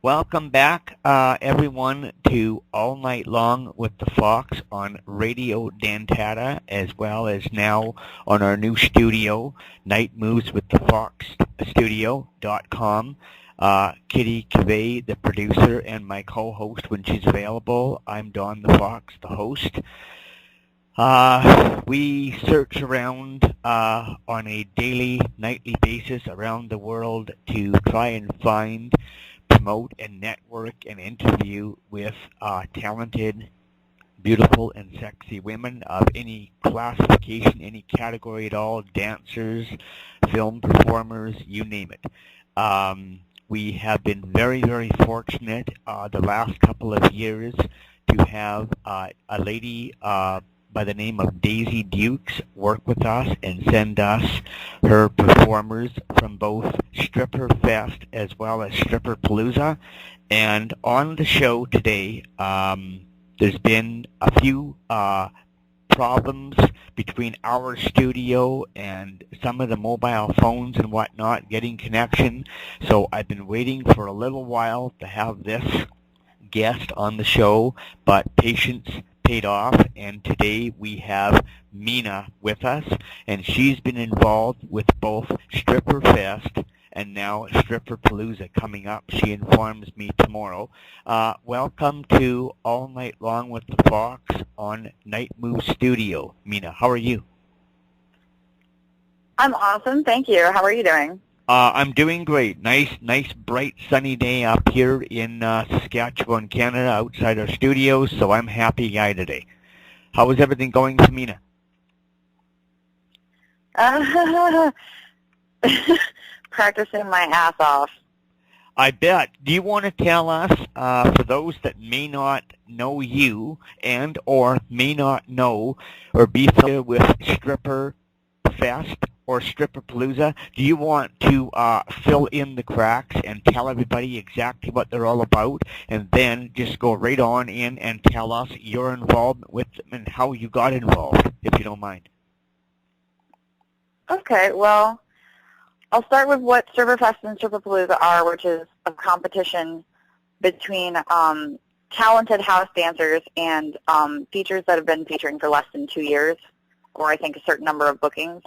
Welcome back, everyone, to All Night Long with the Fox on Radio Dantata, as well as now on our new studio, nightmoveswiththefoxstudio.com. Kitty Cavey, the producer, and my co-host when she's available. I'm Don the Fox, the host. We search around on a daily, nightly basis around the world to try and find, promote, and network and interview with talented, beautiful, and sexy women of any classification, any category at all, dancers, film performers, you name it. We have been very, very fortunate the last couple of years to have a lady by the name of Daisy Duxe work with us and send us her performers from both Stripperfest as well as Stripperpalooza. And on the show today, there's been a few problems between our studio and some of the mobile phones and whatnot getting connection. So I've been waiting for a little while to have this guest on the show, but patience paid off, and today we have Mina with us, and she's been involved with both Stripperfest and now Stripperpalooza coming up. She informs me tomorrow. Welcome to All Night Long with the Fox on Night Move Studio. Mina, how are you? I'm awesome, thank you. How are you doing? I'm doing great. Nice, bright, sunny day up here in Saskatchewan, Canada, outside our studios, so I'm happy guy today. How is everything going for Mina? Practicing my ass off. I bet. Do you want to tell us, for those that may not know you and or may not know or be familiar with Stripperfest or Stripperpalooza, do you want to fill in the cracks and tell everybody exactly what they're all about, and then just go right on in and tell us your involvement with them and how you got involved, if you don't mind? Okay, well, I'll start with what Stripperfest and Stripperpalooza are, which is a competition between talented house dancers and features that have been featuring for less than 2 years, or I think a certain number of bookings.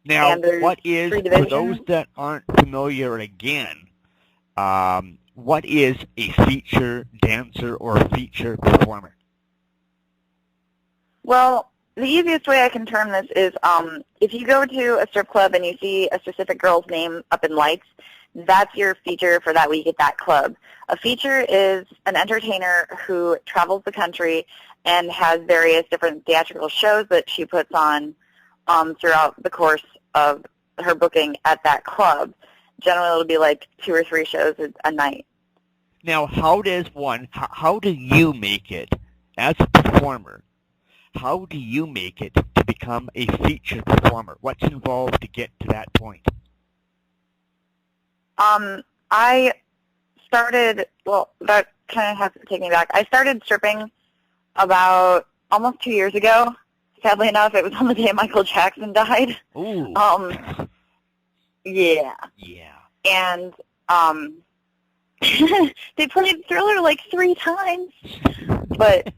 Now, what is, for those that aren't familiar again, what is a feature dancer or a feature performer? Well, the easiest way I can term this is if you go to a strip club and you see a specific girl's name up in lights, that's your feature for that week at that club. A feature is an entertainer who travels the country and has various different theatrical shows that she puts on throughout the course of her booking at that club. Generally, it'll be like 2 or 3 shows a night. Now, how do you make it as a performer? How do you make it to become a feature performer? What's involved to get to that point? I started, well, that kind of has to take me back. I started stripping about almost 2 years ago. Sadly enough, it was on the day Michael Jackson died. Ooh. Yeah. Yeah. And they played Thriller like 3 times. But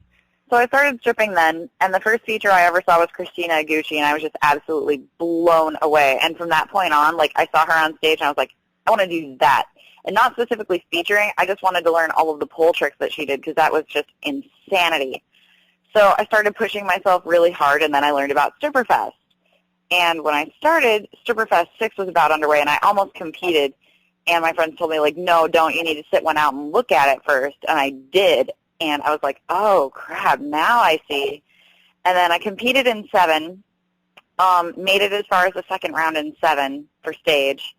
so I started stripping then, and the first feature I ever saw was Christina Aguchi, and I was just absolutely blown away. And from that point on, like, I saw her on stage, and I was like, I want to do that. And not specifically featuring, I just wanted to learn all of the pole tricks that she did, because that was just insanity. So I started pushing myself really hard, and then I learned about Stripperfest. And when I started, Stripperfest 6 was about underway, and I almost competed. And my friends told me, like, no, don't. You need to sit one out and look at it first. And I did. And I was like, oh, crap, now I see. And then I competed in 7, made it as far as the second round in 7 for stage,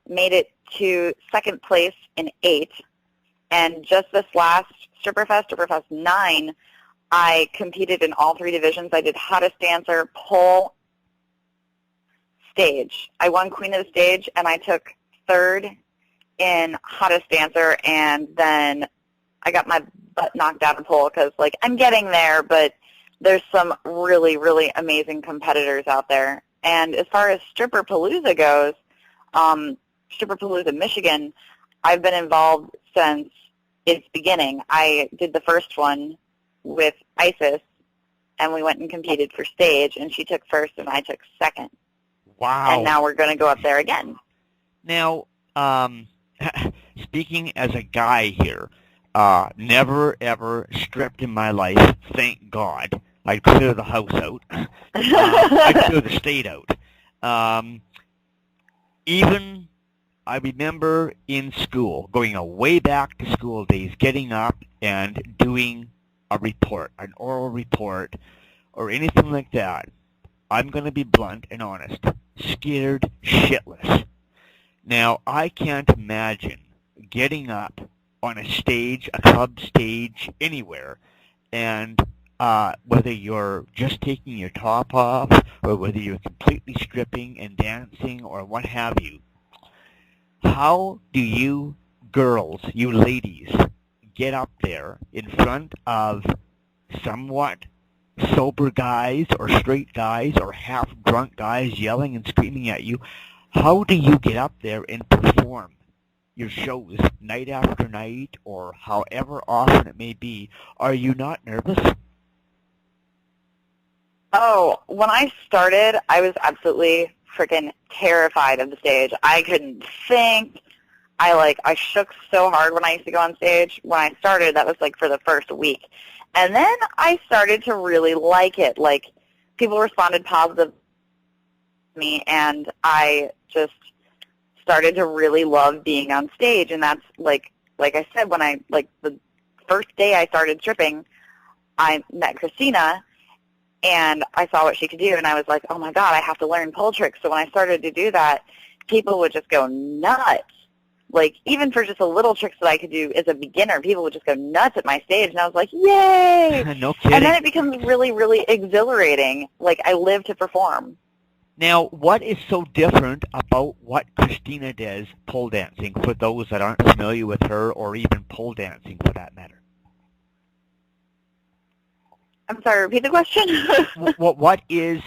made it to second place in 8. And just this last Stripperfest 9, I competed in all 3 divisions. I did hottest dancer, pole, stage. I won Queen of the Stage, and I took 3rd in hottest dancer, and then I got my butt knocked out of pole because, like, I'm getting there, but there's some really, really amazing competitors out there. And as far as Stripperpalooza goes, Stripperpalooza, Michigan, I've been involved since its beginning. I did the first one with Isis, and we went and competed for stage, and she took first and I took second. Wow. And now we're going to go up there again. Now, speaking as a guy here, never ever stripped in my life, thank God. I'd clear the house out. I'd clear the state out. Even, I remember in school, going way back to school days, getting up and doing a report, an oral report, or anything like that. I'm going to be blunt and honest. Scared shitless. Now, I can't imagine getting up on a stage, a club stage, anywhere, and whether you're just taking your top off or whether you're completely stripping and dancing or what have you. How do you girls, you ladies, get up there in front of somewhat sober guys or straight guys or half-drunk guys yelling and screaming at you? How do you get up there and perform your shows night after night or however often it may be? Are you not nervous? Oh, when I started, I was absolutely freaking terrified of the stage. I couldn't think. I shook so hard when I used to go on stage. When I started, that was like for the first week. And then I started to really like it. Like, people responded positive to me, and I just started to really love being on stage. And that's like I said, when the first day I started stripping, I met Christina, and I saw what she could do, and I was like, oh my God, I have to learn pole tricks. So when I started to do that, people would just go nuts. Like, even for just a little tricks that I could do as a beginner, people would just go nuts at my stage, and I was like, yay! No kidding. And then it becomes really, really exhilarating. Like, I live to perform. Now, what is so different about what Christina does pole dancing for those that aren't familiar with her or even pole dancing for that matter? I'm sorry, repeat the question? What is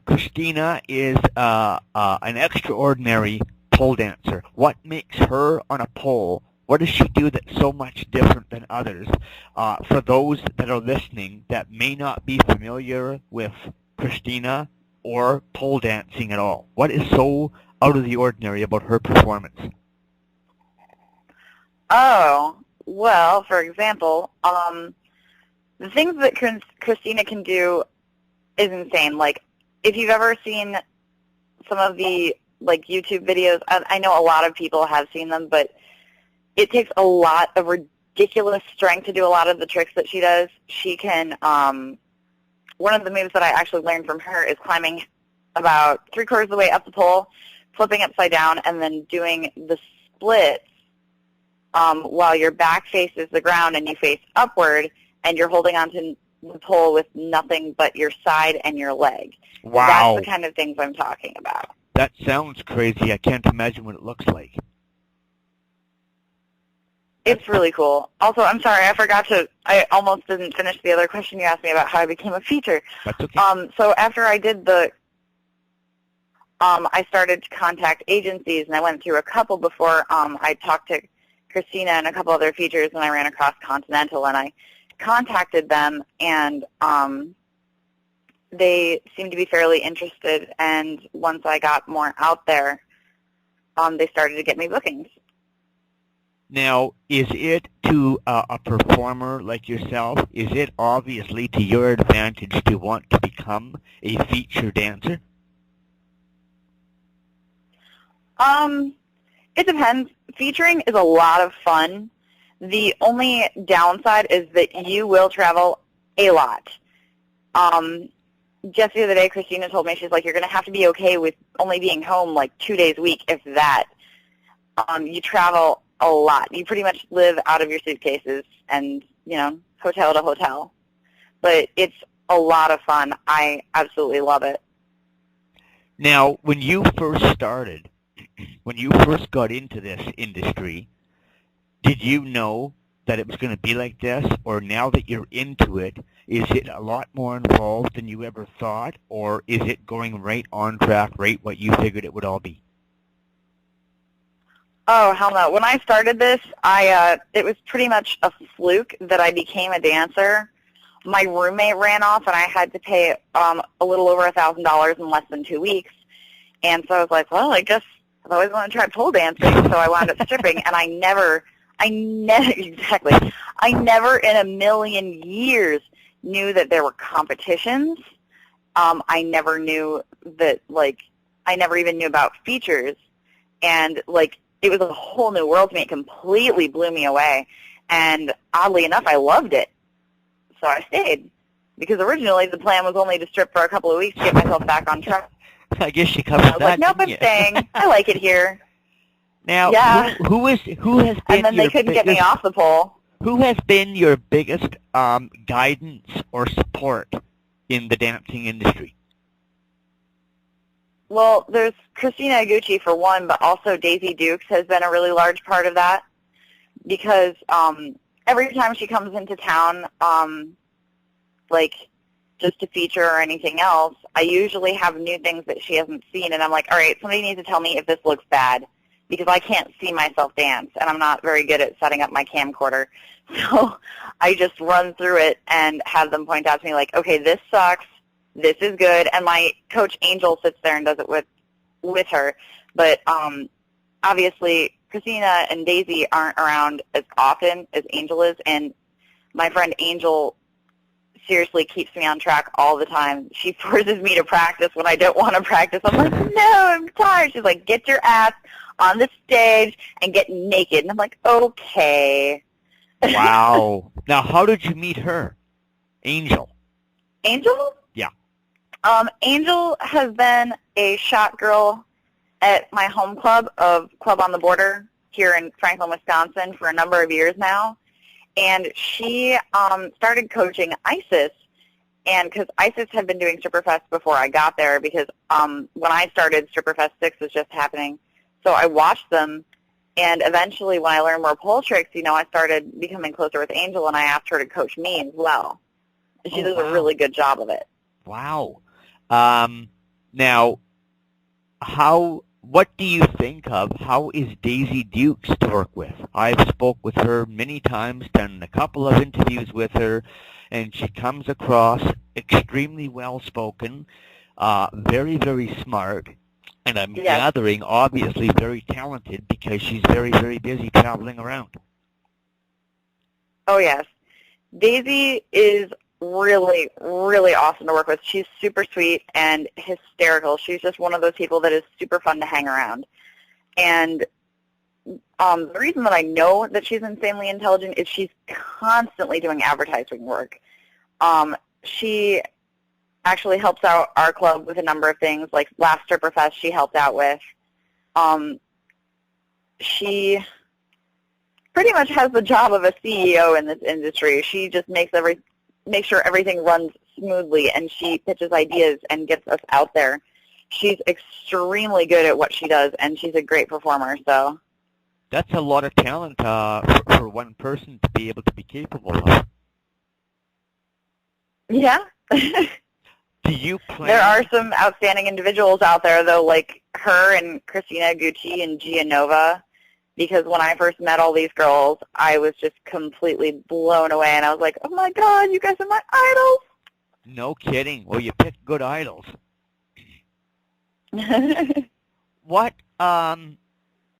Christina is an extraordinary pole dancer. What makes her on a pole? What does she do that's so much different than others? For those that are listening that may not be familiar with Christina or pole dancing at all, what is so out of the ordinary about her performance? Oh, well, for example, the things that Christina can do is insane. Like, if you've ever seen some of the YouTube videos, I know a lot of people have seen them, but it takes a lot of ridiculous strength to do a lot of the tricks that she does. She can, one of the moves that I actually learned from her is climbing about 3/4 of the way up the pole, flipping upside down, and then doing the splits while your back faces the ground and you face upward, and you're holding onto the pole with nothing but your side and your leg. Wow. That's the kind of things I'm talking about. That sounds crazy. I can't imagine what it looks like. It's really cool. Also, I'm sorry, I almost didn't finish the other question you asked me about how I became a feature. That's okay. So after I did I started to contact agencies, and I went through a couple before I talked to Christina and a couple other features, and I ran across Continental, and I contacted them, and they seemed to be fairly interested, and once I got more out there, they started to get me bookings. Now, is it to a performer like yourself, is it obviously to your advantage to want to become a feature dancer? It depends. Featuring is a lot of fun. The only downside is that you will travel a lot. Just the other day, Christina told me, she's like, you're going to have to be okay with only being home like 2 days a week, if that. You travel a lot. You pretty much live out of your suitcases and, hotel to hotel. But it's a lot of fun. I absolutely love it. Now, when you first started, when you first got into this industry, did you know that it was going to be like this? Or now that you're into it, is it a lot more involved than you ever thought? Or is it going right on track, right what you figured it would all be? Oh, hell no. When I started this, it was pretty much a fluke that I became a dancer. My roommate ran off, and I had to pay a little over $1,000 in less than 2 weeks. And so I was like, well, I guess I've always wanted to try pole dancing, so I wound up stripping, and I never exactly, I never in a million years knew that there were competitions. I never knew that, like, I never even knew about features. And, like, it was a whole new world to me. It completely blew me away. And oddly enough, I loved it. So I stayed. Because originally the plan was only to strip for a couple of weeks to get myself back on track. I guess you covered I was that, like, nope, I'm staying. I like it here. Now, yeah. who has been and then they couldn't get me off the pole. Who has been your biggest guidance or support in the dancing industry? Well, there's Christina Aguchi for one, but also Daisy Duxe has been a really large part of that because every time she comes into town, like just to feature or anything else, I usually have new things that she hasn't seen, and I'm like, all right, somebody needs to tell me if this looks bad because I can't see myself dance, and I'm not very good at setting up my camcorder. So I just run through it and have them point out to me, like, okay, this sucks, this is good, and my coach Angel sits there and does it with her. But obviously, Christina and Daisy aren't around as often as Angel is, and my friend Angel seriously keeps me on track all the time. She forces me to practice when I don't want to practice. I'm like, no, I'm tired. She's like, get your ass on the stage and get naked. And I'm like, okay. Wow. Now, how did you meet her? Angel. Angel? Yeah. Angel has been a shot girl at my home club of Club on the Border here in Franklin, Wisconsin for a number of years now. And she started coaching ISIS, and because ISIS had been doing Stripperfest before I got there, because when I started, Stripperfest 6 was just happening. So I watched them, and eventually when I learned more pole tricks, you know, I started becoming closer with Angel, and I asked her to coach me as well. And she does a really good job of it. Wow. Now, what do you think of, how is Daisy Duxe to work with? I've spoke with her many times, done a couple of interviews with her, and she comes across extremely well-spoken, very, very smart, and I'm gathering, obviously, very talented because she's very, very busy traveling around. Oh, yes. Daisy is really, really awesome to work with. She's super sweet and hysterical. She's just one of those people that is super fun to hang around. And the reason that I know that she's insanely intelligent is she's constantly doing advertising work. She actually helps out our club with a number of things, like last Stripperfest she helped out with. She pretty much has the job of a CEO in this industry. She just makes sure everything runs smoothly, and she pitches ideas and gets us out there. She's extremely good at what she does, and she's a great performer. So that's a lot of talent for one person to be able to be capable of. Yeah. Do you plan? There are some outstanding individuals out there, though, like her and Christina Aguchi and Gia Nova, because when I first met all these girls, I was just completely blown away, and I was like, oh, my God, you guys are my idols. No kidding. Well, you picked good idols. What